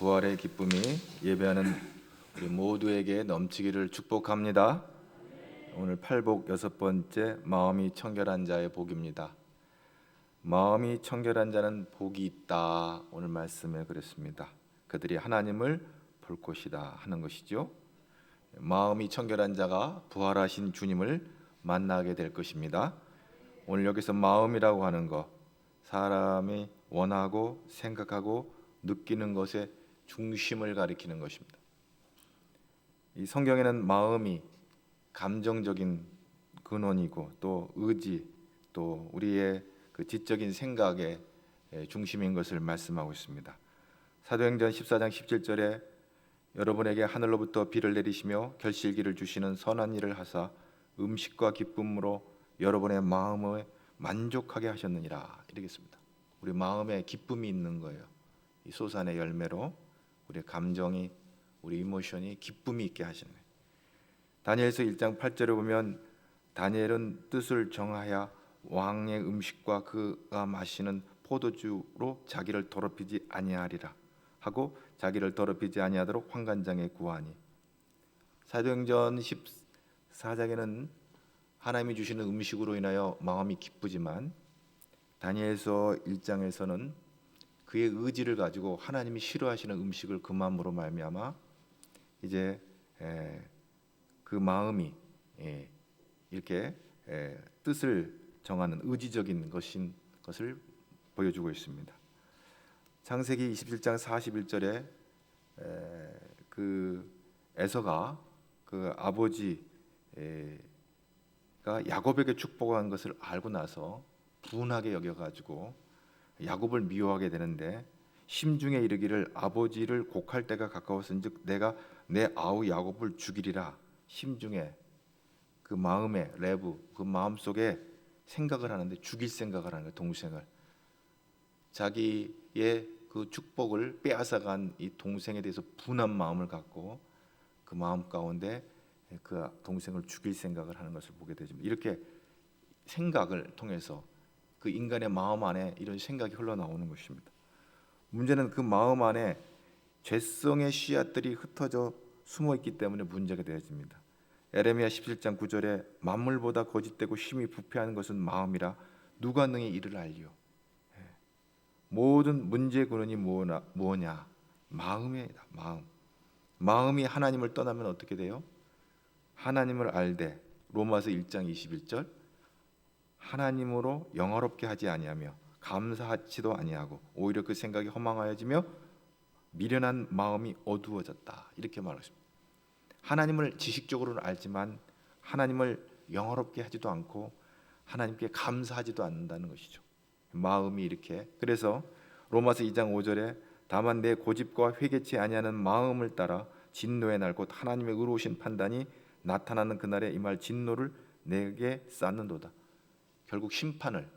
부활의 기쁨이 예배하는 우리 모두에게 넘치기를 축복합니다. 오늘 팔복 6번째, 마음이 청결한 자의 복입니다. 마음이 청결한 자는 복이 있다. 오늘 말씀에 그랬습니다. 그들이 하나님을 볼 것이다 하는 것이죠. 마음이 청결한 자가 부활하신 주님을 만나게 될 것입니다. 오늘 여기서 마음이라고 하는 것, 사람이 원하고 생각하고 느끼는 것의 중심을 가리키는 것입니다. 이 성경에는 마음이 감정적인 근원이고 또 의지, 또 우리의 그 지적인 생각의 중심인 것을 말씀하고 있습니다. 사도행전 14장 17절에 여러분에게 하늘로부터 비를 내리시며 결실기를 주시는 선한 일을 하사 음식과 기쁨으로 여러분의 마음을 만족하게 하셨느니라 이러겠습니다. 우리 마음에 기쁨이 있는 거예요. 이 소산의 열매로 우리의 감정이, 우리 이모션이 기쁨이 있게 하시는 거예요. 다니엘서 1장 8절에 보면 다니엘은 뜻을 정하여 왕의 음식과 그가 마시는 포도주로 자기를 더럽히지 아니하리라 하고 자기를 더럽히지 아니하도록 환관장에 구하니. 사도행전 14장에는 하나님이 주시는 음식으로 인하여 마음이 기쁘지만 다니엘서 1장에서는 그의 의지를 가지고 하나님이 싫어하시는 음식을 그 마음으로 말미암아 이제 그 마음이 이렇게 뜻을 정하는 의지적인 것을 보여주고 있습니다. 창세기 27장 41절에 그 에서가 그 아버지가 야곱에게 축복한 것을 알고 나서 분하게 여겨가지고 야곱을 미워하게 되는데 심중에 이르기를 아버지를 곡할 때가 가까웠은즉 내가 내 아우 야곱을 죽이리라. 심중에 그 마음에 레브 그 마음속에 생각을 하는데 죽일 생각을 하는 거예요. 동생을 자기의 그 축복을 빼앗아간 이 동생에 대해서 분한 마음을 갖고 그 마음 가운데 그 동생을 죽일 생각을 하는 것을 보게 되죠. 이렇게 생각을 통해서 그 인간의 마음 안에 이런 생각이 흘러나오는 것입니다. 문제는 그 마음 안에 죄성의 씨앗들이 흩어져 숨어 있기 때문에 문제가 되어집니다. 에레미야 17장 9절에 만물보다 거짓되고 심히 부패하는 것은 마음이라 누가 능히 이를 알리요. 모든 문제의 근원이 뭐냐? 마음이다. 마음이 하나님을 떠나면 어떻게 돼요? 하나님을 알되 로마서 1장 21절 하나님으로 영화롭게 하지 아니하며 감사하지도 아니하고 오히려 그 생각이 허망하여지며 미련한 마음이 어두워졌다 이렇게 말했습니다. 하나님을 지식적으로는 알지만 하나님을 영화롭게 하지도 않고 하나님께 감사하지도 않는다는 것이죠. 마음이 이렇게. 그래서 로마서 2장 5절에 다만 내 고집과 회개치 아니하는 마음을 따라 진노의 날 곧 하나님의 의로우신 판단이 나타나는 그날에 임할 진노를 내게 쌓는도다. 결국 심판을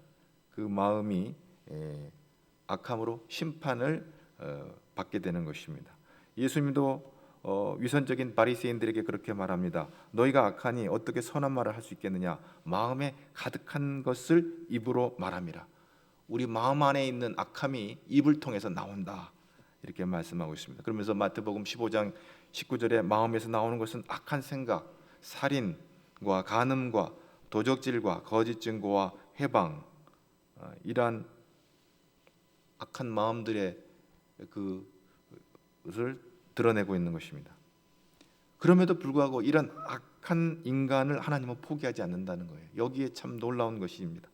그 마음이 악함으로 심판을 받게 되는 것입니다. 예수님도 위선적인 바리새인들에게 그렇게 말합니다. 너희가 악하니 어떻게 선한 말을 할 수 있겠느냐? 마음에 가득한 것을 입으로 말함이라. 우리 마음 안에 있는 악함이 입을 통해서 나온다 이렇게 말씀하고 있습니다. 그러면서 마태복음 15장 19절에 마음에서 나오는 것은 악한 생각, 살인과 간음과 도적질과 거짓 증거와 해방, 이러한 악한 마음들의 그것을 드러내고 있는 것입니다. 그럼에도 불구하고 이런 악한 인간을 하나님은 포기하지 않는다는 거예요. 여기에 참 놀라운 것입니다.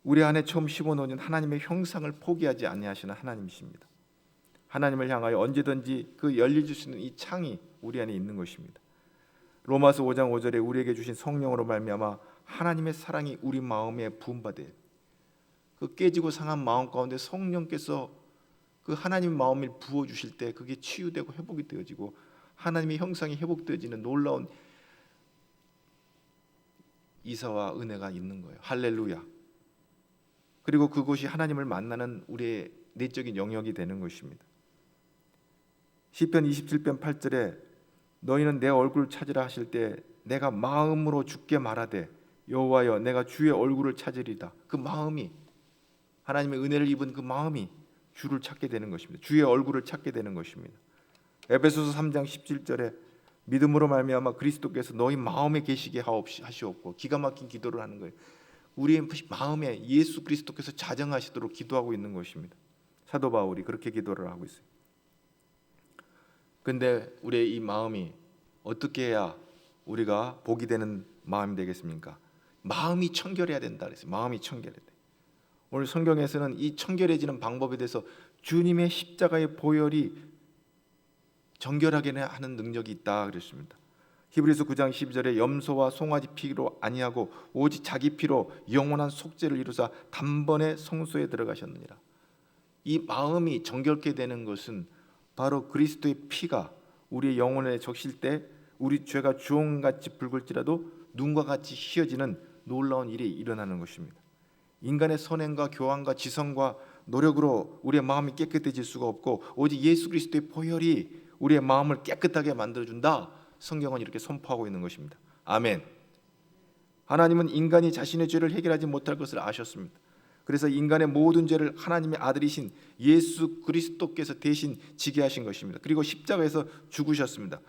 우리 안에 처음 심어놓은 하나님의 형상을 포기하지 아니하시는 하나님이십니다. 하나님을 향하여 언제든지 그 열려줄 수 있는 이 창이 우리 안에 있는 것입니다. 로마서 5장 5절에 우리에게 주신 성령으로 말미암아 하나님의 사랑이 우리 마음에 부음받아요. 그 깨지고 상한 마음 가운데 성령께서 그 하나님 마음을 부어주실 때 그게 치유되고 회복이 되어지고 하나님의 형상이 회복되어지는 놀라운 이사와 은혜가 있는 거예요. 할렐루야. 그리고 그것이 하나님을 만나는 우리의 내적인 영역이 되는 것입니다. 시편 27편 8절에 너희는 내 얼굴을 찾으라 하실 때 내가 마음으로 주께 말하되 여호와여 내가 주의 얼굴을 찾으리다. 그 마음이 하나님의 은혜를 입은 그 마음이 주를 찾게 되는 것입니다. 주의 얼굴을 찾게 되는 것입니다. 에베소서 3장 17절에 믿음으로 말미암아 그리스도께서 너희 마음에 계시게 하시옵고, 기가 막힌 기도를 하는 거예요. 우리의 마음에 예수 그리스도께서 자정하시도록 기도하고 있는 것입니다. 사도 바울이 그렇게 기도를 하고 있어요. 근데 우리의 이 마음이 어떻게 해야 우리가 복이 되는 마음이 되겠습니까? 마음이 청결해야 된다 그랬어요. 마음이 청결해야 돼. 오늘 성경에서는 이 청결해지는 방법에 대해서 주님의 십자가의 보혈이 정결하게 하는 능력이 있다 그랬습니다. 히브리서 9장 12절에 염소와 송아지 피로 아니하고 오직 자기 피로 영원한 속죄를 이루사 단번에 성소에 들어가셨느니라. 이 마음이 정결케 되는 것은 바로 그리스도의 피가 우리의 영혼에 적실 때 우리 죄가 주홍같이 붉을지라도 눈과 같이 희어지는 놀라운 일이 일어나는 것입니다. 인간의 선행과 교환과 지성과 노력으로 우리의 마음이 깨끗해질 수가 없고 오직 예수 그리스도의 보혈이 우리의 마음을 깨끗하게 만들어준다. 성경은 이렇게 선포하고 있는 것입니다. 아멘. 하나님은 인간이 자신의 죄를 해결하지 못할 것을 아셨습니다. 그래서 인간의 모든 죄를 하나님의 아들이신 예수 그리스도께서 대신 지게 하신 것입니다. 그리고 십자가에서 죽으셨습니다.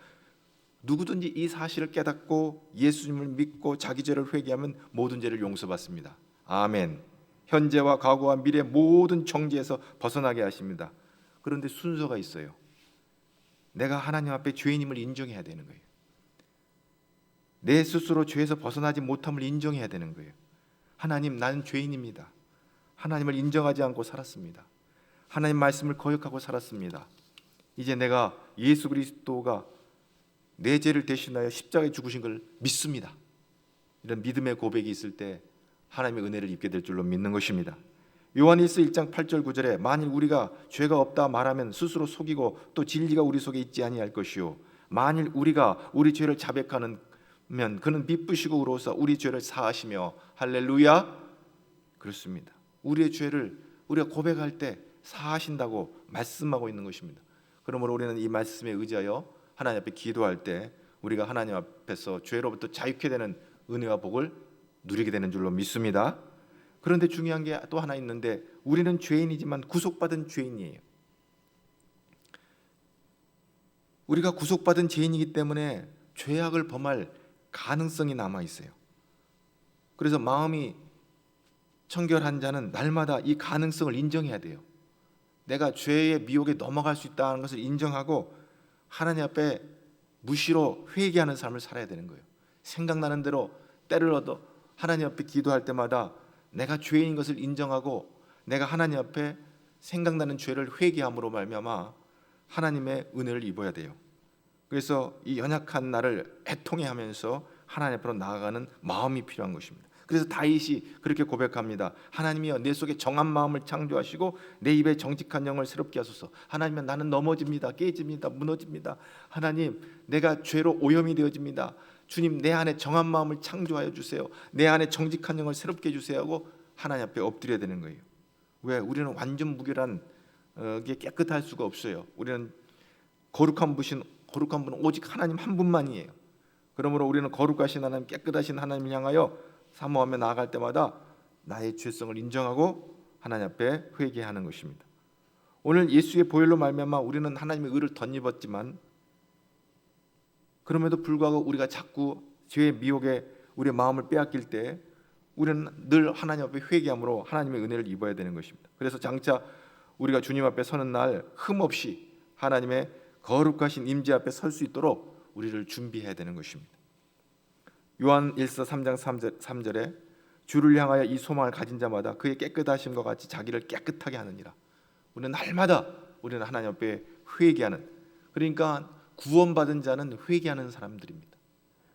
누구든지 이 사실을 깨닫고 예수님을 믿고 자기 죄를 회개하면 모든 죄를 용서받습니다. 아멘. 현재와 과거와 미래 모든 정죄에서 벗어나게 하십니다. 그런데 순서가 있어요. 내가 하나님 앞에 죄인임을 인정해야 되는 거예요. 내 스스로 죄에서 벗어나지 못함을 인정해야 되는 거예요. 하나님, 나는 죄인입니다. 하나님을 인정하지 않고 살았습니다. 하나님 말씀을 거역하고 살았습니다. 이제 내가 예수 그리스도가 내 죄를 대신하여 십자가에 죽으신 걸 믿습니다. 이런 믿음의 고백이 있을 때 하나님의 은혜를 입게 될 줄로 믿는 것입니다. 요한일서 1장 8절 9절에 만일 우리가 죄가 없다 말하면 스스로 속이고 또 진리가 우리 속에 있지 아니할 것이요 만일 우리가 우리 죄를 자백하면 그는 미쁘시고 의로우사 우리 죄를 사하시며 할렐루야. 그렇습니다. 우리의 죄를 우리가 고백할 때 사하신다고 말씀하고 있는 것입니다. 그러므로 우리는 이 말씀에 의지하여 하나님 앞에 기도할 때 우리가 하나님 앞에서 죄로부터 자유케 되는 은혜와 복을 누리게 되는 줄로 믿습니다. 그런데 중요한 게 또 하나 있는데 우리는 죄인이지만 구속받은 죄인이에요. 우리가 구속받은 죄인이기 때문에 죄악을 범할 가능성이 남아 있어요. 그래서 마음이 청결한 자는 날마다 이 가능성을 인정해야 돼요. 내가 죄의 미혹에 넘어갈 수 있다는 것을 인정하고 하나님 앞에 무시로 회개하는 삶을 살아야 되는 거예요. 생각나는 대로 때를 얻어 하나님 앞에 기도할 때마다 내가 죄인 것을 인정하고 내가 하나님 앞에 생각나는 죄를 회개함으로 말미암아 하나님의 은혜를 입어야 돼요. 그래서 이 연약한 나를 애통해하면서 하나님 앞으로 나아가는 마음이 필요한 것입니다. 그래서 다윗이 그렇게 고백합니다. 하나님이여 내 속에 정한 마음을 창조하시고 내 입에 정직한 영을 새롭게 하소서. 하나님이여 나는 넘어집니다. 깨집니다. 무너집니다. 하나님 내가 죄로 오염이 되어집니다. 주님 내 안에 정한 마음을 창조하여 주세요. 내 안에 정직한 영을 새롭게 해주세요 하고 하나님 앞에 엎드려야 되는 거예요. 왜? 우리는 완전 무결한 게 깨끗할 수가 없어요. 우리는 거룩한 분은 오직 하나님 한 분만이에요. 그러므로 우리는 거룩하신 하나님, 깨끗하신 하나님을 향하여 사모하며 나아갈 때마다 나의 죄성을 인정하고 하나님 앞에 회개하는 것입니다. 오늘 예수의 보혈로 말미암아 우리는 하나님의 의를 덧입었지만 그럼에도 불구하고 우리가 자꾸 죄의 미혹에 우리의 마음을 빼앗길 때 우리는 늘 하나님 앞에 회개함으로 하나님의 은혜를 입어야 되는 것입니다. 그래서 장차 우리가 주님 앞에 서는 날 흠없이 하나님의 거룩하신 임재 앞에 설 수 있도록 우리를 준비해야 되는 것입니다. 요한일서 3장 3절에 주를 향하여 이 소망을 가진 자마다 그의 깨끗하심과 같이 자기를 깨끗하게 하느니라. 우리는 날마다 우리는 하나님 앞에 회개하는, 그러니까 구원받은 자는 회개하는 사람들입니다.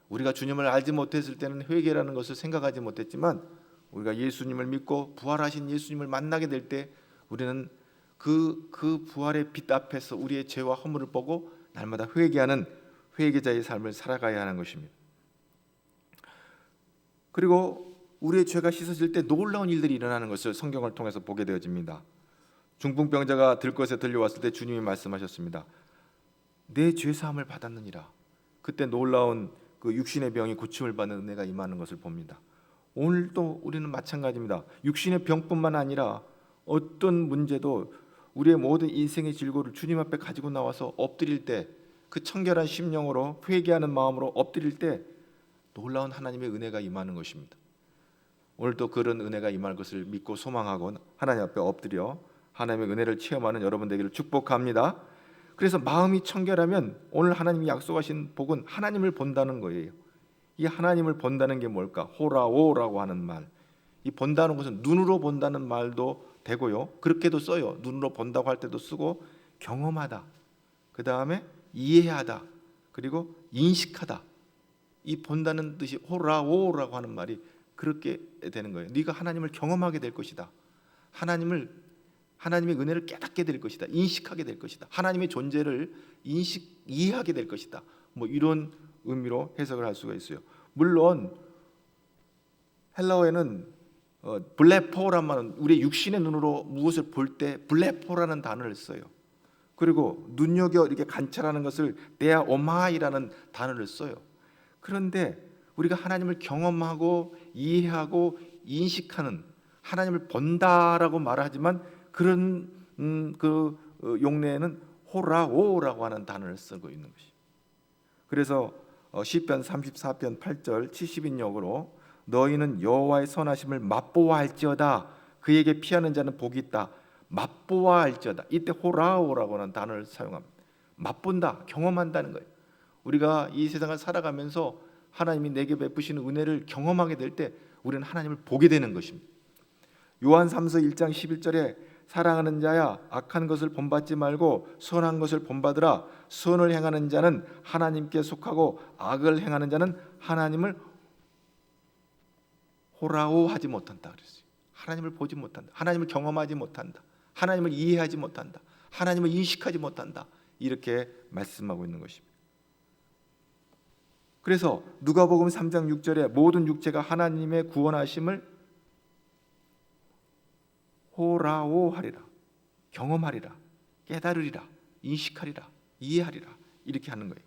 우리가 주님을 알지 못했을 때는 회개라는 것을 생각하지 못했지만 우리가 예수님을 믿고 부활하신 예수님을 만나게 될 때 우리는 그 부활의 빛 앞에서 우리의 죄와 허물을 보고 날마다 회개하는 회개자의 삶을 살아가야 하는 것입니다. 그리고 우리의 죄가 씻어질 때 놀라운 일들이 일어나는 것을 성경을 통해서 보게 되어집니다. 중풍병자가 들것에 들려왔을 때 주님이 말씀하셨습니다. 내 죄사함을 받았느니라. 그때 놀라운 그 육신의 병이 고침을 받는 은혜가 임하는 것을 봅니다. 오늘도 우리는 마찬가지입니다. 육신의 병뿐만 아니라 어떤 문제도 우리의 모든 인생의 즐거움을 주님 앞에 가지고 나와서 엎드릴 때, 그 청결한 심령으로 회개하는 마음으로 엎드릴 때 놀라운 하나님의 은혜가 임하는 것입니다. 오늘도 그런 은혜가 임할 것을 믿고 소망하고 하나님 앞에 엎드려 하나님의 은혜를 체험하는 여러분 되기를 축복합니다. 그래서 마음이 청결하면 오늘 하나님이 약속하신 복은 하나님을 본다는 거예요. 이 하나님을 본다는 게 뭘까? 호라오라고 하는 말. 이 본다는 것은 눈으로 본다는 말도 되고요. 그렇게도 써요. 눈으로 본다고 할 때도 쓰고, 경험하다, 그 다음에 이해하다, 그리고 인식하다. 이 본다는 뜻이 호라오라고 하는 말이 그렇게 되는 거예요. 네가 하나님을 경험하게 될 것이다. 하나님의 은혜를 깨닫게 될 것이다. 인식하게 될 것이다. 하나님의 존재를 이해하게 될 것이다. 뭐 이런 의미로 해석을 할 수가 있어요. 물론 헬라어에는 블레포란 말은 우리 육신의 눈으로 무엇을 볼 때 블레포라는 단어를 써요. 그리고 눈여겨 이렇게 관찰하는 것을 데아오마이라는 단어를 써요. 그런데 우리가 하나님을 경험하고 이해하고 인식하는, 하나님을 본다라고 말하지만 그런 용례에는 호라오라고 하는 단어를 쓰고 있는 것이. 그래서 시편 34편 8절 70인역으로 너희는 여호와의 선하심을 맛보아할지어다. 그에게 피하는 자는 복이 있다. 맛보아할지어다. 이때 호라오라고 하는 단어를 사용합니다. 맛본다, 경험한다는 거예요. 우리가 이 세상을 살아가면서 하나님이 내게 베푸시는 은혜를 경험하게 될 때 우리는 하나님을 보게 되는 것입니다. 요한 3서 1장 11절에 사랑하는 자야 악한 것을 본받지 말고 선한 것을 본받으라. 선을 행하는 자는 하나님께 속하고 악을 행하는 자는 하나님을 호라오하지 못한다 그랬어요. 하나님을 보지 못한다. 하나님을 경험하지 못한다. 하나님을 이해하지 못한다. 하나님을 인식하지 못한다. 이렇게 말씀하고 있는 것입니다. 그래서 누가복음 3장 6절에 모든 육체가 하나님의 구원하심을 호라오하리라, 경험하리라, 깨달으리라, 인식하리라, 이해하리라, 이렇게 하는 거예요.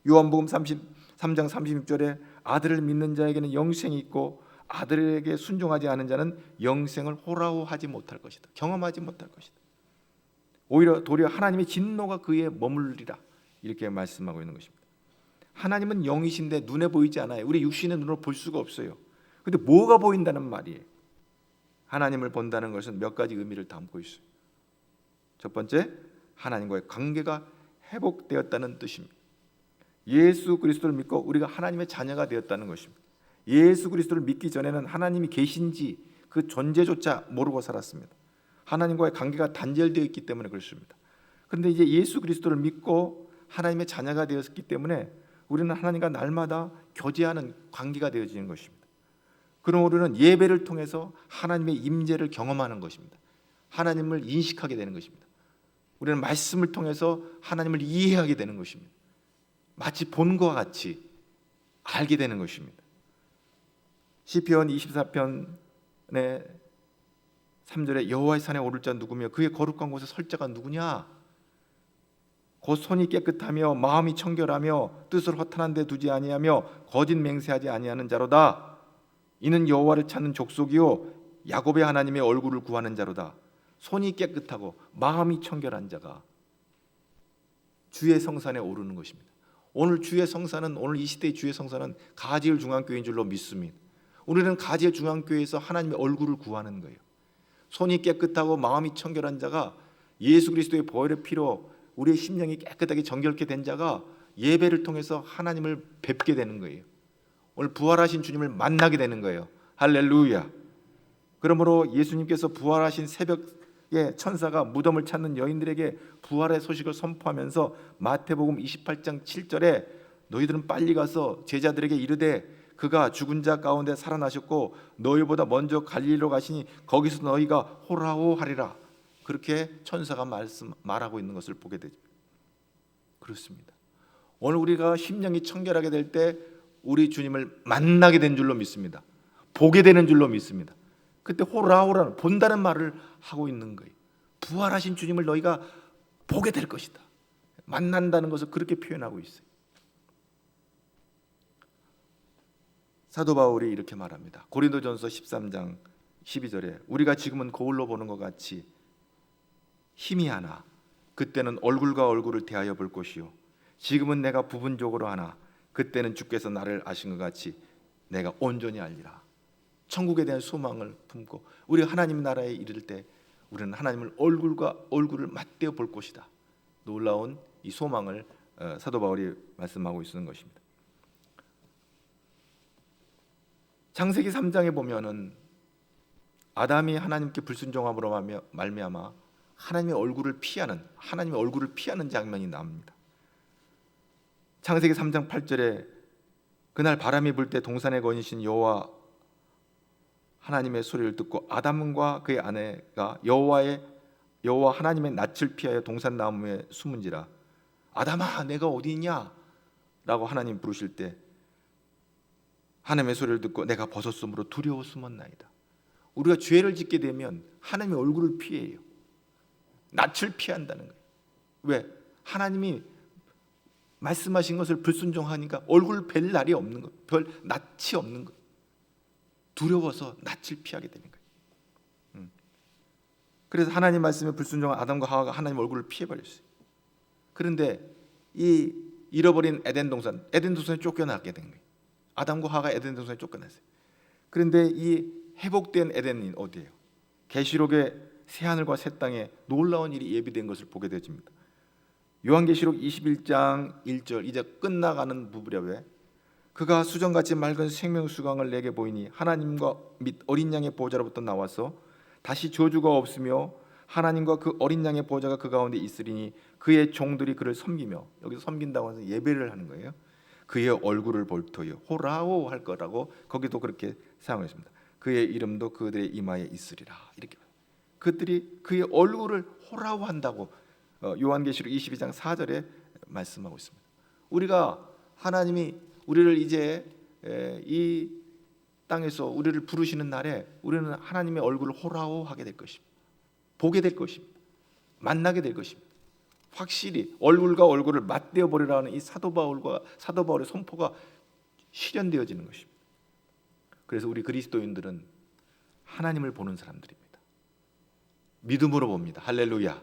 요한복음 3장 36절에 아들을 믿는 자에게는 영생이 있고 아들에게 순종하지 않은 자는 영생을 호라오하지 못할 것이다. 경험하지 못할 것이다. 오히려 도리어 하나님의 진노가 그에 머물리라, 이렇게 말씀하고 있는 것입니다. 하나님은 영이신데 눈에 보이지 않아요. 우리 육신의 눈으로 볼 수가 없어요. 근데 뭐가 보인다는 말이에요? 하나님을 본다는 것은 몇 가지 의미를 담고 있어요. 첫 번째, 하나님과의 관계가 회복되었다는 뜻입니다. 예수 그리스도를 믿고 우리가 하나님의 자녀가 되었다는 것입니다. 예수 그리스도를 믿기 전에는 하나님이 계신지 그 존재조차 모르고 살았습니다. 하나님과의 관계가 단절되어 있기 때문에 그렇습니다. 그런데 이제 예수 그리스도를 믿고 하나님의 자녀가 되었기 때문에 우리는 하나님과 날마다 교제하는 관계가 되어지는 것입니다. 그럼 우리는 예배를 통해서 하나님의 임재를 경험하는 것입니다. 하나님을 인식하게 되는 것입니다. 우리는 말씀을 통해서 하나님을 이해하게 되는 것입니다. 마치 본 것과 같이 알게 되는 것입니다. 시편 24편의 3절에 여호와의 산에 오를 자 누구며 그의 거룩한 곳에 설 자가 누구냐? 곧 손이 깨끗하며 마음이 청결하며 뜻을 허탄한 데 두지 아니하며 거짓 맹세하지 아니하는 자로다. 이는 여호와를 찾는 족속이요 야곱의 하나님의 얼굴을 구하는 자로다. 손이 깨끗하고 마음이 청결한 자가 주의 성산에 오르는 것입니다. 오늘 주의 성산은, 오늘 이 시대의 주의 성산은 가지엘 중앙교회인 줄로 믿습니다. 우리는 가지엘 중앙교회에서 하나님의 얼굴을 구하는 거예요. 손이 깨끗하고 마음이 청결한 자가, 예수 그리스도의 보혈의 피로 우리의 심령이 깨끗하게 정결케 된 자가 예배를 통해서 하나님을 뵙게 되는 거예요. 오늘 부활하신 주님을 만나게 되는 거예요. 할렐루야. 그러므로 예수님께서 부활하신 새벽에 천사가 무덤을 찾는 여인들에게 부활의 소식을 선포하면서 마태복음 28장 7절에 너희들은 빨리 가서 제자들에게 이르되 그가 죽은 자 가운데 살아나셨고 너희보다 먼저 갈릴리로 가시니 거기서 너희가 호라오하리라. 그렇게 천사가 말하고 있는 것을 보게 되죠. 그렇습니다. 오늘 우리가 심령이 청결하게 될 때 우리 주님을 만나게 된 줄로 믿습니다. 보게 되는 줄로 믿습니다. 그때 호라오라는, 본다는 말을 하고 있는 거예요. 부활하신 주님을 너희가 보게 될 것이다. 만난다는 것을 그렇게 표현하고 있어요. 사도 바울이 이렇게 말합니다. 고린도전서 13장 12절에 우리가 지금은 거울로 보는 것 같이 희미하나 그때는 얼굴과 얼굴을 대하여 볼 것이요 지금은 내가 부분적으로 하나 그때는 주께서 나를 아신 것 같이 내가 온전히 알리라. 천국에 대한 소망을 품고 우리가 하나님 나라에 이를 때 우리는 하나님을 얼굴과 얼굴을 맞대어 볼 것이다. 놀라운 이 소망을 사도 바울이 말씀하고 있는 것입니다. 창세기 3장에 보면은 아담이 하나님께 불순종함으로 말미암아 하나님의 얼굴을 피하는 장면이 나옵니다. 창세기 3장 8절에 그날 바람이 불 때 동산에 거니신 여호와 하나님의 소리를 듣고 아담과 그의 아내가 여호와 하나님의 낯을 피하여 동산 나무에 숨은지라. 아담아 내가 어디 있냐? 라고 하나님 부르실 때 하나님의 소리를 듣고 내가 벗었으므로 두려워 숨었나이다. 우리가 죄를 짓게 되면 하나님의 얼굴을 피해요. 낯을 피한다는 거예요. 왜? 하나님이 말씀하신 것을 불순종하니까 얼굴 뵐 날이 없는 거예요. 별 낯이 없는 거예요. 두려워서 낯을 피하게 되는 거예요. 그래서 하나님 말씀에 불순종한 아담과 하와가 하나님 얼굴을 피해버렸어요. 그런데 이 잃어버린 에덴 동산에 쫓겨나게 된 거예요. 아담과 하와가 에덴 동산에 쫓겨났어요. 그런데 이 회복된 에덴이 어디예요? 계시록의 새하늘과 새 땅에 놀라운 일이 예비된 것을 보게 되집니다. 요한계시록 21장 1절 이제 끝나가는 부분에 그가 수정같이 맑은 생명수강을 내게 보이니 하나님과 및 어린 양의 보호자로부터 나와서 다시 저주가 없으며 하나님과 그 어린 양의 보호자가 그 가운데 있으리니 그의 종들이 그를 섬기며, 여기서 섬긴다고 해서 예배를 하는 거예요. 그의 얼굴을 볼 터이요 호라오 할 거라고 거기도 그렇게 사용했습니다. 그의 이름도 그들의 이마에 있으리라. 이렇게 그들이 그의 얼굴을 호라오 한다고 요한계시록 22장 4절에 말씀하고 있습니다. 우리가 하나님이 우리를 이제 이 땅에서 우리를 부르시는 날에 우리는 하나님의 얼굴을 호라오 하게 될 것입니다. 보게 될 것입니다. 만나게 될 것입니다. 확실히 얼굴과 얼굴을 맞대어 버리라는 이 사도 바울의 선포가 실현되어지는 것입니다. 그래서 우리 그리스도인들은 하나님을 보는 사람들입니다. 믿음으로 봅니다. 할렐루야.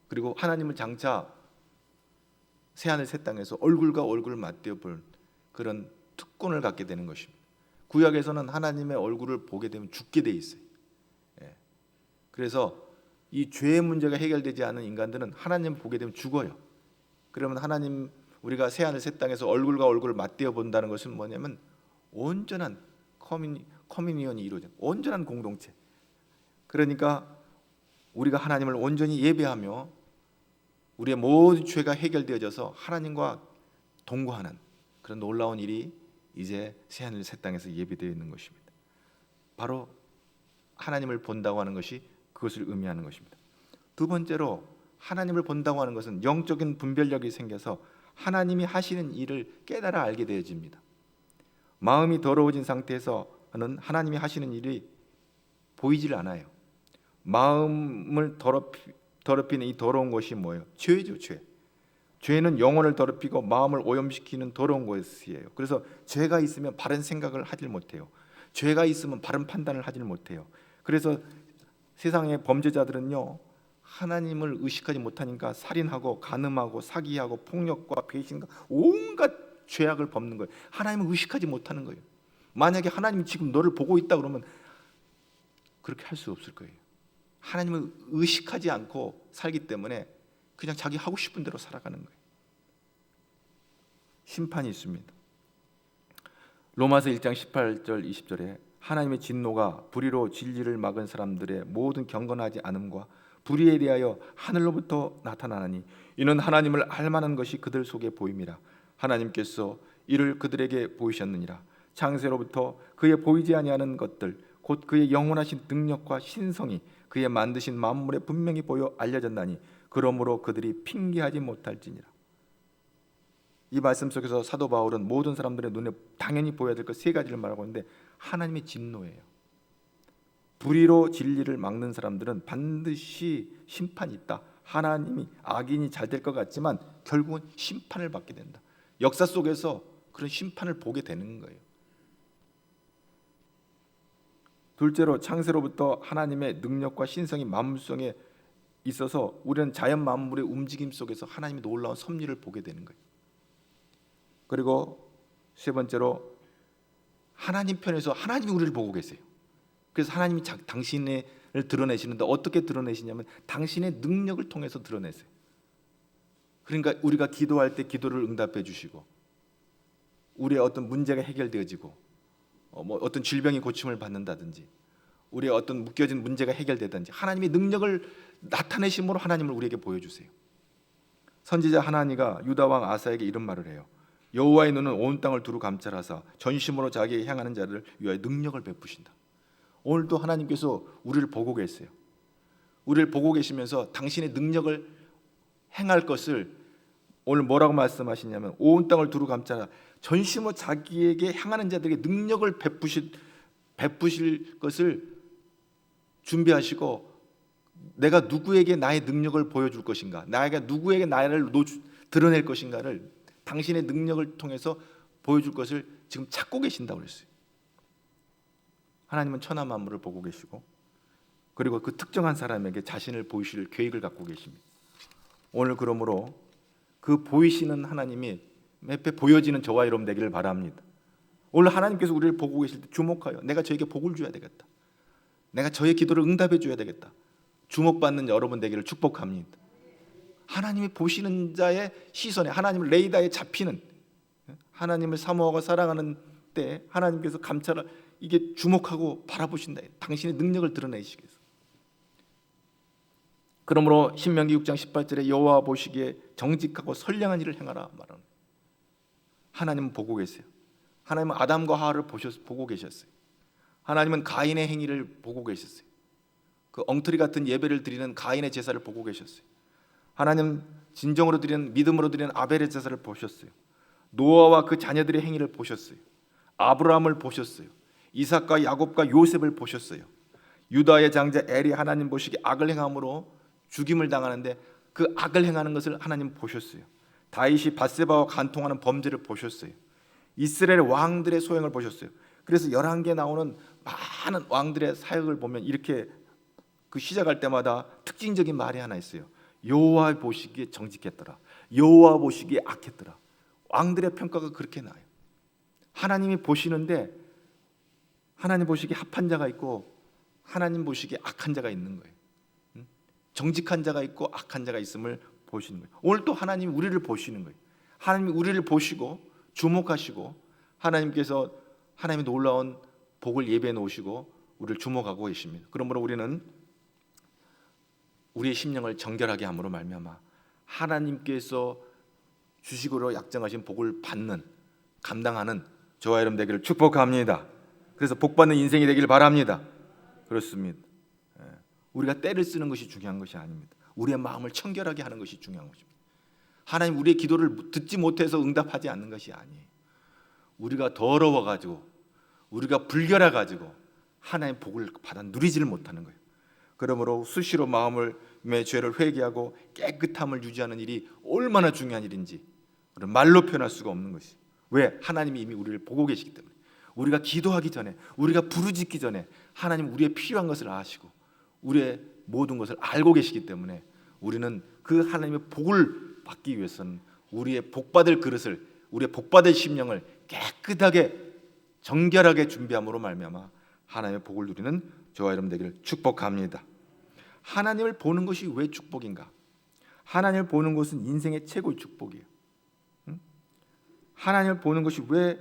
그리고 하나님을 장차 새하늘 새 땅에서 얼굴과 얼굴을 맞대어 볼 그런 특권을 갖게 되는 것입니다. 구약에서는 하나님의 얼굴을 보게 되면 죽게 돼 있어요. 그래서 이 죄의 문제가 해결되지 않은 인간들은 하나님을 보게 되면 죽어요. 그러면 하나님 우리가 새하늘 새 땅에서 얼굴과 얼굴을 맞대어 본다는 것은 뭐냐면 온전한 커뮤니언이 이루어져 온전한 공동체. 그러니까 우리가 하나님을 온전히 예배하며 우리의 모든 죄가 해결되어져서 하나님과 동거하는 그런 놀라운 일이 이제 새하늘 새 땅에서 예비되어 있는 것입니다. 바로 하나님을 본다고 하는 것이 그것을 의미하는 것입니다. 두 번째로 하나님을 본다고 하는 것은 영적인 분별력이 생겨서 하나님이 하시는 일을 깨달아 알게 되어집니다. 마음이 더러워진 상태에서는 하나님이 하시는 일이 보이질 않아요. 마음을 더럽히는 이 더러운 것이 뭐예요? 죄죠, 죄. 죄는 영혼을 더럽히고 마음을 오염시키는 더러운 것이에요. 그래서 죄가 있으면 바른 생각을 하질 못해요. 죄가 있으면 바른 판단을 하질 못해요. 그래서 세상의 범죄자들은요 하나님을 의식하지 못하니까 살인하고 간음하고 사기하고 폭력과 배신과 온갖 죄악을 범는 거예요. 하나님을 의식하지 못하는 거예요. 만약에 하나님이 지금 너를 보고 있다 그러면 그렇게 할 수 없을 거예요. 하나님을 의식하지 않고 살기 때문에 그냥 자기 하고 싶은 대로 살아가는 거예요. 심판이 있습니다. 로마서 1장 18절 20절에 하나님의 진노가 불의로 진리를 막은 사람들의 모든 경건하지 않음과 불의에 대하여 하늘로부터 나타나나니 이는 하나님을 알만한 것이 그들 속에 보임이라. 하나님께서 이를 그들에게 보이셨느니라. 창세로부터 그의 보이지 아니하는 것들 곧 그의 영원하신 능력과 신성이 그의 만드신 만물에 분명히 보여 알려졌나니 그러므로 그들이 핑계하지 못할지니라. 이 말씀 속에서 사도 바울은 모든 사람들의 눈에 당연히 보여야 될 것 세 가지를 말하고 있는데 하나님의 진노예요. 불의로 진리를 막는 사람들은 반드시 심판이 있다. 하나님이 악인이 잘 될 것 같지만 결국은 심판을 받게 된다. 역사 속에서 그런 심판을 보게 되는 거예요. 둘째로 창세로부터 하나님의 능력과 신성이 만물성에 있어서 우리는 자연 만물의 움직임 속에서 하나님의 놀라운 섭리를 보게 되는 거예요. 그리고 세 번째로 하나님 편에서 하나님이 우리를 보고 계세요. 그래서 하나님이 당신을 드러내시는데 어떻게 드러내시냐면 당신의 능력을 통해서 드러내세요. 그러니까 우리가 기도할 때 기도를 응답해 주시고, 우리의 어떤 문제가 해결되어지고, 어떤 질병이 고침을 받는다든지, 우리의 어떤 묶여진 문제가 해결되든지 하나님의 능력을 나타내심으로 하나님을 우리에게 보여주세요. 선지자 하나니가 유다 왕 아사에게 이런 말을 해요. 여호와의 눈은 온 땅을 두루 감찰하사 전심으로 자기에게 향하는 자를 위하여 능력을 베푸신다. 오늘도 하나님께서 우리를 보고 계세요. 우리를 보고 계시면서 당신의 능력을 행할 것을 오늘 뭐라고 말씀하시냐면 온 땅을 두루 감찰하 전심으로 자기에게 향하는 자들에게 능력을 베푸실 것을 준비하시고, 내가 누구에게 나의 능력을 보여줄 것인가, 나에게 누구에게 나를 드러낼 것인가를 당신의 능력을 통해서 보여줄 것을 지금 찾고 계신다고 그랬어요. 하나님은 천하 만물을 보고 계시고, 그리고 그 특정한 사람에게 자신을 보이실 계획을 갖고 계십니다. 오늘 그러므로 그 보이시는 하나님이 매패 보여지는 저와 여러분 되기를 바랍니다. 오늘 하나님께서 우리를 보고 계실 때 주목하여 내가 저에게 복을 줘야 되겠다, 내가 저의 기도를 응답해 줘야 되겠다, 주목받는 여러분 되기를 축복합니다. 하나님이 보시는 자의 시선에, 하나님을 레이더에 잡히는, 하나님을 사모하고 사랑하는 때 하나님께서 감찰을 이게 주목하고 바라보신다. 당신의 능력을 드러내시기 위해서. 그러므로 신명기 6장 18절에 여호와 보시기에 정직하고 선량한 일을 행하라 말하는, 하나님은 보고 계세요. 하나님은 아담과 하와를 보고 계셨어요. 하나님은 가인의 행위를 보고 계셨어요. 그 엉터리 같은 예배를 드리는 가인의 제사를 보고 계셨어요. 하나님 진정으로 드리는, 믿음으로 드리는 아벨의 제사를 보셨어요. 노아와 그 자녀들의 행위를 보셨어요. 아브라함을 보셨어요. 이삭과 야곱과 요셉을 보셨어요. 유다의 장자 엘이 하나님 보시기에 악을 행함으로 죽임을 당하는데 그 악을 행하는 것을 하나님 보셨어요. 다윗이 밧세바와 간통하는 범죄를 보셨어요. 이스라엘 왕들의 소행을 보셨어요. 그래서 열왕기에 나오는 많은 왕들의 사역을 보면 이렇게 그 시작할 때마다 특징적인 말이 하나 있어요. 여호와 보시기에 정직했더라, 여호와 보시기에 악했더라. 왕들의 평가가 그렇게 나요. 하나님이 보시는데 하나님 보시기에 합한 자가 있고 하나님 보시기에 악한 자가 있는 거예요. 정직한 자가 있고 악한 자가 있음을 보시는 거예요. 오늘 또 하나님이 우리를 보시는 거예요. 하나님이 우리를 보시고 주목하시고, 하나님께서 하나님의 놀라운 복을 예배해 놓으시고 우리를 주목하고 계십니다. 그러므로 우리는 우리의 심령을 정결하게 함으로 말미암아 하나님께서 주식으로 약정하신 복을 받는, 감당하는 저와 여러분 되기를 축복합니다. 그래서 복받는 인생이 되길 바랍니다. 그렇습니다. 우리가 때를 쓰는 것이 중요한 것이 아닙니다. 우리의 마음을 청결하게 하는 것이 중요한 것입니다. 하나님 우리의 기도를 듣지 못해서 응답하지 않는 것이 아니에요. 우리가 더러워가지고, 우리가 불결해가지고 하나님의 복을 받아 누리지를 못하는 거예요. 그러므로 수시로 마음의 죄를 회개하고 깨끗함을 유지하는 일이 얼마나 중요한 일인지 말로 표현할 수가 없는 것이. 왜? 하나님이 이미 우리를 보고 계시기 때문에. 우리가 기도하기 전에, 우리가 부르짖기 전에 하나님 우리의 필요한 것을 아시고 우리의 모든 것을 알고 계시기 때문에 우리는 그 하나님의 복을 받기 위해서는 우리의 복받을 그릇을, 우리의 복받을 심령을 깨끗하게 정결하게 준비함으로 말미암아 하나님의 복을 누리는 저와 여러분 되기를 축복합니다. 하나님을 보는 것이 왜 축복인가? 하나님을 보는 것은 인생의 최고의 축복이에요. 하나님을 보는 것이 왜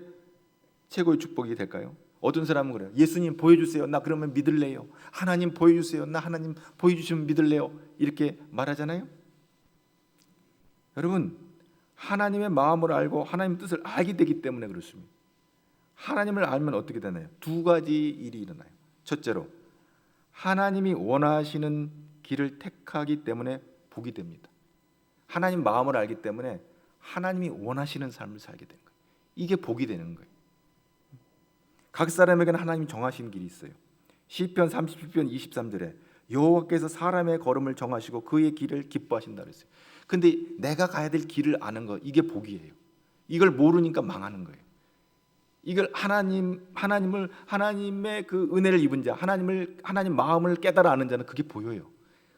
최고의 축복이 될까요? 어떤 사람은 그래요. 예수님 보여주세요. 나 그러면 믿을래요. 하나님 보여주세요. 나 하나님 보여주시면 믿을래요. 이렇게 말하잖아요. 여러분, 하나님의 마음을 알고 하나님 뜻을 알게 되기 때문에 그렇습니다. 하나님을 알면 어떻게 되나요? 두 가지 일이 일어나요. 첫째로 하나님이 원하시는 길을 택하기 때문에 복이 됩니다. 하나님 마음을 알기 때문에 하나님이 원하시는 삶을 살게 되는 거예요. 이게 복이 되는 거예요. 각 사람에게는 하나님이 정하신 길이 있어요. 시편 37편 23절에 여호와께서 사람의 걸음을 정하시고 그의 길을 기뻐하신다 그랬어요. 근데 내가 가야 될 길을 아는 거, 이게 복이에요. 이걸 모르니까 망하는 거예요. 이걸 하나님의 그 은혜를 입은 자, 하나님 마음을 깨달아 아는 자는 그게 보여요.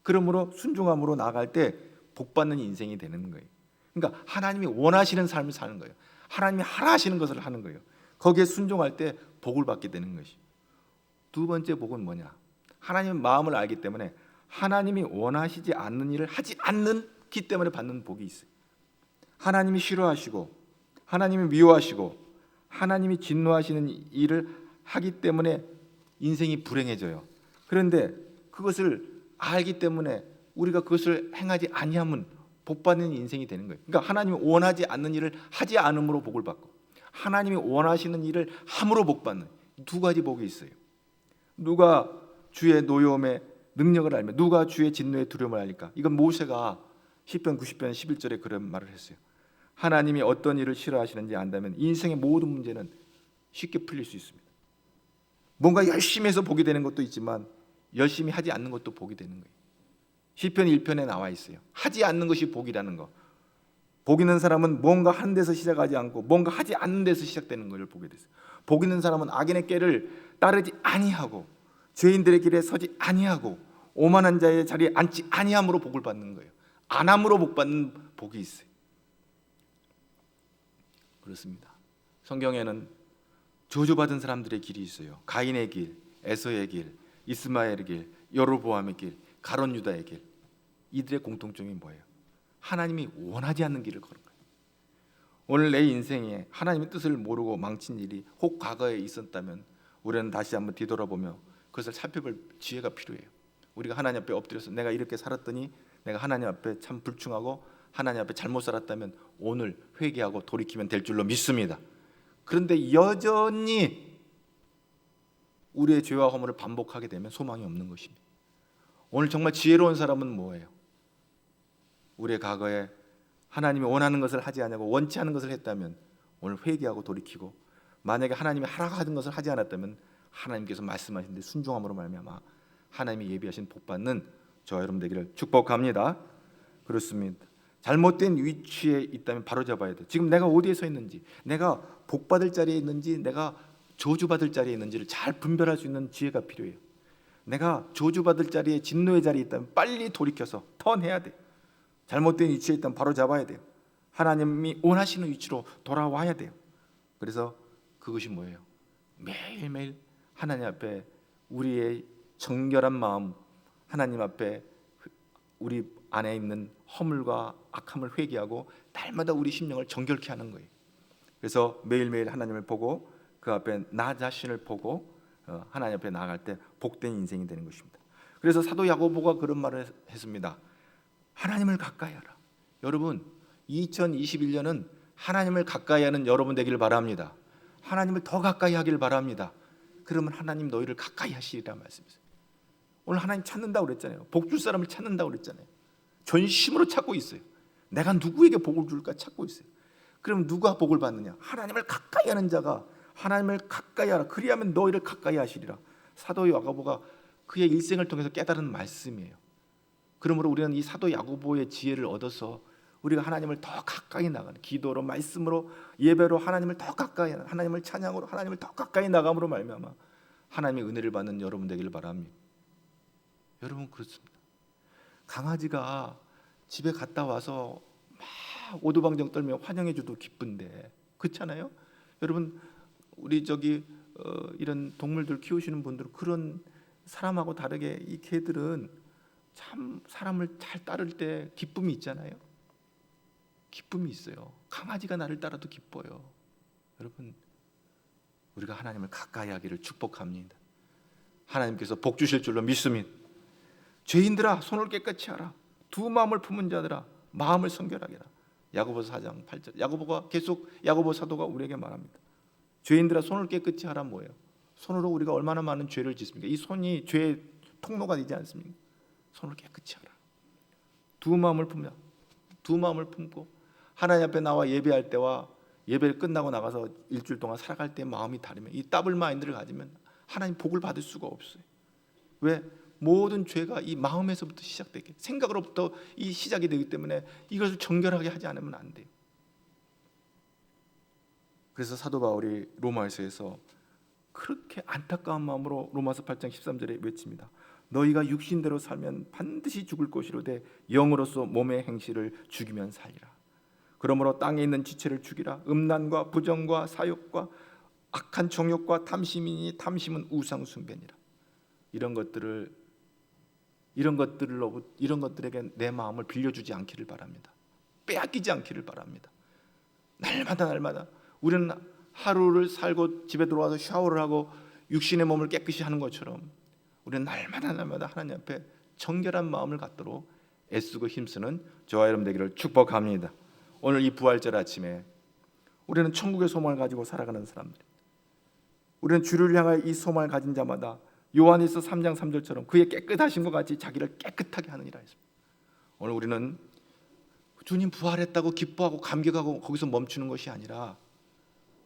그러므로 순종함으로 나아갈 때 복받는 인생이 되는 거예요. 그러니까 하나님이 원하시는 삶을 사는 거예요. 하나님이 하라 하시는 것을 하는 거예요. 거기에 순종할 때 복을 받게 되는 것이. 두 번째 복은 뭐냐? 하나님의 마음을 알기 때문에 하나님이 원하시지 않는 일을 하지 않기 때문에 받는 복이 있어요. 하나님이 싫어하시고 하나님이 미워하시고 하나님이 진노하시는 일을 하기 때문에 인생이 불행해져요. 그런데 그것을 알기 때문에 우리가 그것을 행하지 아니하면 복받는 인생이 되는 거예요. 그러니까 하나님이 원하지 않는 일을 하지 않음으로 복을 받고 하나님이 원하시는 일을 함으로 복받는 두 가지 복이 있어요. 누가 주의 노여움의 능력을 알며 누가 주의 진노의 두려움을 알리까? 이건 모세가 시편 90편 11절에 그런 말을 했어요. 하나님이 어떤 일을 싫어하시는지 안다면 인생의 모든 문제는 쉽게 풀릴 수 있습니다. 뭔가 열심히 해서 복이 되는 것도 있지만 열심히 하지 않는 것도 복이 되는 거예요. 시편 1편에 나와 있어요. 하지 않는 것이 복이라는 거. 복 있는 사람은 뭔가 하는 데서 시작하지 않고 뭔가 하지 않는 데서 시작되는 것을 보게 됐어요. 복 있는 사람은 악인의 꾀를 따르지 아니하고 죄인들의 길에 서지 아니하고 오만한 자의 자리에 앉지 아니함으로 복을 받는 거예요. 안함으로 복 받는 복이 있어요. 그렇습니다. 성경에는 저주받은 사람들의 길이 있어요. 가인의 길, 에서의 길, 이스마엘의 길, 여로보암의 길, 가론 유다의 길. 이들의 공통점이 뭐예요? 하나님이 원하지 않는 길을 걸은 거예요. 오늘 내 인생에 하나님의 뜻을 모르고 망친 일이 혹 과거에 있었다면 우리는 다시 한번 뒤돌아보며 그것을 살펴볼 지혜가 필요해요. 우리가 하나님 앞에 엎드려서 내가 이렇게 살았더니 내가 하나님 앞에 참 불충하고 하나님 앞에 잘못 살았다면 오늘 회개하고 돌이키면 될 줄로 믿습니다. 그런데 여전히 우리의 죄와 허물을 반복하게 되면 소망이 없는 것입니다. 오늘 정말 지혜로운 사람은 뭐예요? 우리의 과거에 하나님이 원하는 것을 하지 않냐고 원치 않은 것을 했다면 오늘 회개하고 돌이키고, 만약에 하나님이 하라고 하는 것을 하지 않았다면 하나님께서 말씀하신 데 순종함으로 말미암아 하나님이 예비하신 복받는 저와 여러분 되기를 축복합니다. 그렇습니다. 잘못된 위치에 있다면 바로잡아야 돼. 지금 내가 어디에 서 있는지, 내가 복받을 자리에 있는지 내가 저주받을 자리에 있는지를 잘 분별할 수 있는 지혜가 필요해요. 내가 저주받을 자리에 진노의 자리에 있다면 빨리 돌이켜서 턴해야 돼. 잘못된 위치에 있다면 바로잡아야 돼요. 하나님이 원하시는 위치로 돌아와야 돼요. 그래서 그것이 뭐예요? 매일매일 하나님 앞에 우리의 정결한 마음, 하나님 앞에 우리 안에 있는 허물과 악함을 회개하고 날마다 우리 심령을 정결케 하는 거예요. 그래서 매일매일 하나님을 보고 그 앞에 나 자신을 보고 하나님 앞에 나아갈 때 복된 인생이 되는 것입니다. 그래서 사도 야고보가 그런 말을 했습니다. 하나님을 가까이 하라. 여러분, 2021년은 하나님을 가까이 하는 여러분 되기를 바랍니다. 하나님을 더 가까이 하기를 바랍니다. 그러면 하나님 너희를 가까이 하시리라 말씀이세요. 오늘 하나님 찾는다고 그랬잖아요. 복 줄 사람을 찾는다고 그랬잖아요. 전심으로 찾고 있어요. 내가 누구에게 복을 줄까 찾고 있어요. 그럼 누가 복을 받느냐? 하나님을 가까이 하는 자가 하나님을 가까이 하라. 그리하면 너희를 가까이 하시리라. 사도 야고보가 그의 일생을 통해서 깨달은 말씀이에요. 그러므로 우리는 이 사도 야고보의 지혜를 얻어서 우리가 하나님을 더 가까이 나가는, 기도로 말씀으로 예배로 하나님을 더 가까이 하는, 하나님을 찬양으로 하나님을 더 가까이 나감으로 말미암아 하나님의 은혜를 받는 여러분 되기를 바랍니다. 여러분, 그렇습니다. 강아지가 집에 갔다 와서 막 오두방정 떨며 환영해 줘도 기쁜데, 그렇잖아요? 여러분, 우리 이런 동물들 키우시는 분들은 그런 사람하고 다르게 이 개들은 참 사람을 잘 따를 때 기쁨이 있잖아요. 기쁨이 있어요. 강아지가 나를 따라도 기뻐요. 여러분, 우리가 하나님을 가까이 하기를 축복합니다. 하나님께서 복 주실 줄로 믿습니다. 죄인들아, 손을 깨끗이 하라. 두 마음을 품은 자들아, 마음을 성결하게 하라. 야고보서 4장 8절. 야고보가 계속, 야고보 사도가 우리에게 말합니다. 죄인들아, 손을 깨끗이 하라. 뭐예요? 손으로 우리가 얼마나 많은 죄를 짓습니까? 이 손이 죄의 통로가 되지 않습니까? 손을 깨끗이 하라. 두 마음을 품자. 두 마음을 품고 하나님 앞에 나와 예배할 때와 예배를 끝나고 나가서 일주일 동안 살아갈 때 마음이 다르면, 이 더블 마인드를 가지면 하나님 복을 받을 수가 없어요. 왜? 모든 죄가 이 마음에서부터 시작되게, 생각으로부터 이 시작이 되기 때문에 이것을 정결하게 하지 않으면 안 돼요. 그래서 사도 바울이 로마서에서 그렇게 안타까운 마음으로 로마서 8장 13절에 외칩니다. 너희가 육신대로 살면 반드시 죽을 것이로되 영으로서 몸의 행실을 죽이면 살리라. 그러므로 땅에 있는 지체를 죽이라. 음란과 부정과 사욕과 악한 정욕과 탐심이니 탐심은 우상 숭배니라. 이런 것들에게 내 마음을 빌려주지 않기를 바랍니다. 빼앗기지 않기를 바랍니다. 날마다 우리는 하루를 살고 집에 들어와서 샤워를 하고 육신의 몸을 깨끗이 하는 것처럼 우리는 날마다 하나님 앞에 정결한 마음을 갖도록 애쓰고 힘쓰는 저와 여러분 되기를 축복합니다. 오늘 이 부활절 아침에 우리는 천국의 소망을 가지고 살아가는 사람들, 우리는 주를 향하여 이 소망을 가진 자마다 요한일서 3장 3절처럼 그의 깨끗하신 것 같이 자기를 깨끗하게 하느니라 했습니다. 오늘 우리는 주님 부활했다고 기뻐하고 감격하고 거기서 멈추는 것이 아니라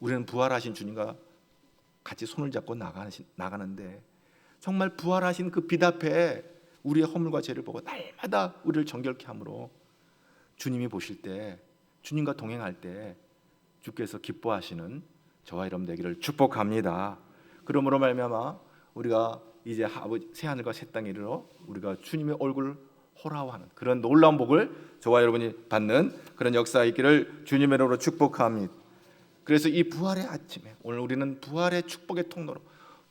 우리는 부활하신 주님과 같이 손을 잡고 나가는데 정말 부활하신 그 빛 앞에 우리의 허물과 죄를 보고 날마다 우리를 정결케 함으로 주님이 보실 때, 주님과 동행할 때 주께서 기뻐하시는 저와 여러분 되기를 축복합니다. 그러므로 말미암아 우리가 이제 새하늘과 새 땅에 이르러 우리가 주님의 얼굴을 호라워하는 그런 놀라운 복을 저와 여러분이 받는 그런 역사가 있기를 주님의 이름으로 축복합니다. 그래서 이 부활의 아침에 오늘 우리는 부활의 축복의 통로로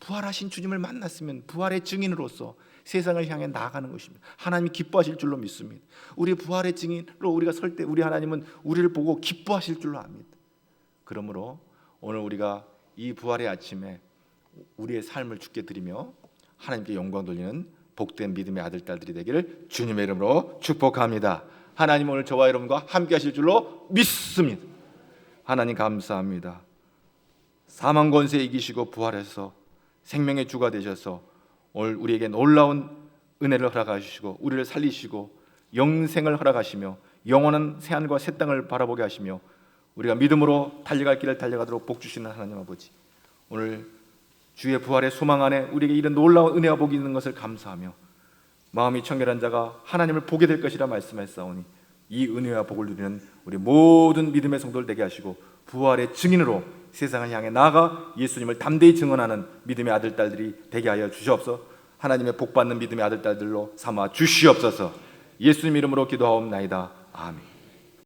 부활하신 주님을 만났으면 부활의 증인으로서 세상을 향해 나아가는 것입니다. 하나님이 기뻐하실 줄로 믿습니다. 우리 부활의 증인으로 우리가 설 때 우리 하나님은 우리를 보고 기뻐하실 줄로 압니다. 그러므로 오늘 우리가 이 부활의 아침에 우리의 삶을 주께 드리며 하나님께 영광 돌리는 복된 믿음의 아들 딸들이 되기를 주님의 이름으로 축복합니다. 하나님 오늘 저와 여러분과 함께 하실 줄로 믿습니다. 하나님 감사합니다. 사망 권세 이기시고 부활해서 생명의 주가 되셔서 오늘 우리에게 놀라운 은혜를 허락하시고 우리를 살리시고 영생을 허락하시며 영원한 새하늘과 새 땅을 바라보게 하시며 우리가 믿음으로 달려갈 길을 달려가도록 복 주시는 하나님 아버지, 오늘 주의 부활의 소망 안에 우리에게 이런 놀라운 은혜와 복이 있는 것을 감사하며 마음이 청결한 자가 하나님을 보게 될 것이라 말씀하셨사오니 이 은혜와 복을 누리는 우리 모든 믿음의 성도들 되게 하시고 부활의 증인으로 세상을 향해 나아가 예수님을 담대히 증언하는 믿음의 아들 딸들이 되게 하여 주시옵소서. 하나님의 복받는 믿음의 아들 딸들로 삼아 주시옵소서. 예수님 이름으로 기도하옵나이다. 아멘.